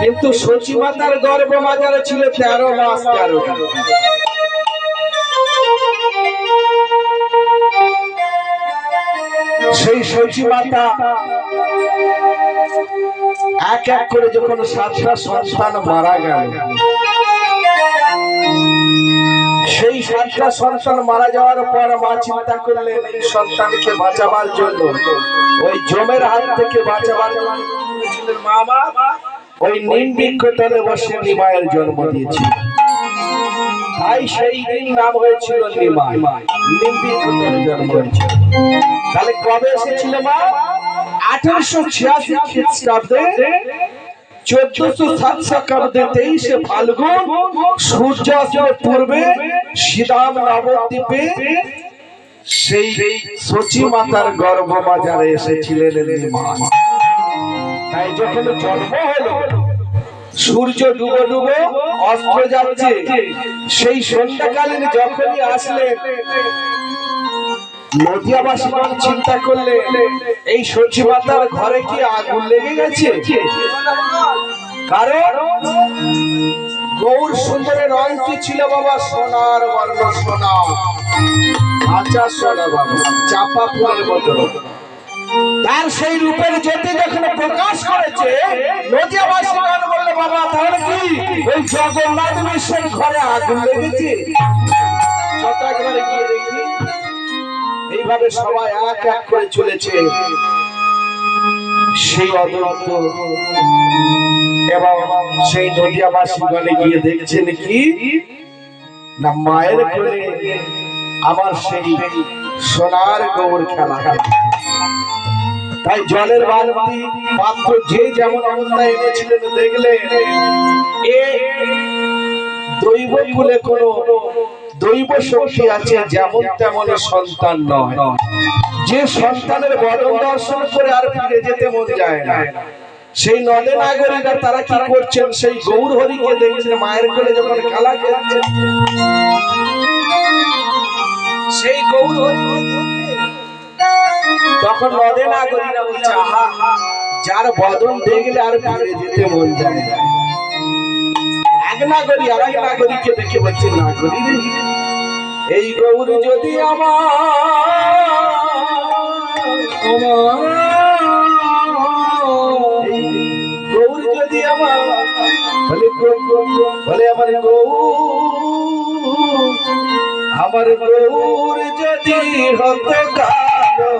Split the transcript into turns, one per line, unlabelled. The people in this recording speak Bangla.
কিন্তু সচি মাতার গর্ভ মাজারে ছিল 13 মাস 13 দিন। সেই সচি মাতা এক এক করে যখন 7টা সন্তান মারা গেল, সেই 7টা সন্তান মারা যাওয়ার পর মা চিন্তা করলেন এই সন্তানকে বাঁচাবার জন্য, ওই জমের হাত থেকে বাঁচাবার জন্য মা ওই নিম বৃক্ষতলে বসে নিমায়ের জন্ম দিয়েছিল। তাই সেই দিন নাম হয়েছিল নিমাই, নিম বৃক্ষতলে জন্ম হয়েছিল। তাহলে কবে এসেছিল মা? 1886 খ্রিস্টাব্দে 1407 শকাব্দে 23 ফাল্গুন সূর্যাস্তের পূর্বে সিদাম নবদ্বীপে সেই সচি মাতার গর্ভ মাজারে এসেছিলেন নিমাই। তাই যখন জন্ম হলো, সূর্য ডুবো ডুবো অস্ত যাচ্ছে, সেই সন্ধ্যাকালীন যখনই আসলেন, নদিয়াবাসীগণ চিন্তা করলেন এই সচি মাতার ঘরে কি আগুন লেগে গেছে? কারণ গৌর সুন্দরের রংটি ছিল বাবা সোনার বর্ণ, সোনা আচা সোনা বাবা, চাপা ফুলের মতো। তার সেই রূপের জ্যোতি যখন প্রকাশ করেছে, নদিয়াবাসীগণ বলল বাবা তাহলে কি ওই জগন্নাথ মিশ্রের ঘরে আগুন লেগেছে? যত একবারে গিয়ে দেখি। এইভাবে সবাই এক এক করে চলেছে সেই অদন্ত এবং সেই নদিয়াবাসীগণে গিয়ে দেখছেন কি না, মায়ের কোলে আমার সেই সোনার গৌর খেলা। তাই জলের বালতি পাত্র যে যেমন অবস্থায় এনেছিলেন, দেখলে এ দৈব কুলে কোনো দৈব শক্তি আছে, যেমন তেমন সন্তান নয়। যে সন্তানের বদন দর্শন করে আর ফিরে যেতে মন যায় না, সেই নদে নাগরিকরা তারা কি করছেন, সেই গৌর হরিকে দেখছেন মায়ের কোলে যখন খেলা খেলছেন, সেই গৌর হরিকে তখন নদে নাগরিকরা বলছে আহা, যার বদন দেখলে আর ফিরে যেতে মন যায় না। এক নাগরিক আর এক নাগরিককে দেখে বলছে, নাগরিক এই গৌর যদি আমার গৌর যদি আমার বলে আমার গৌর যদি হতো কালো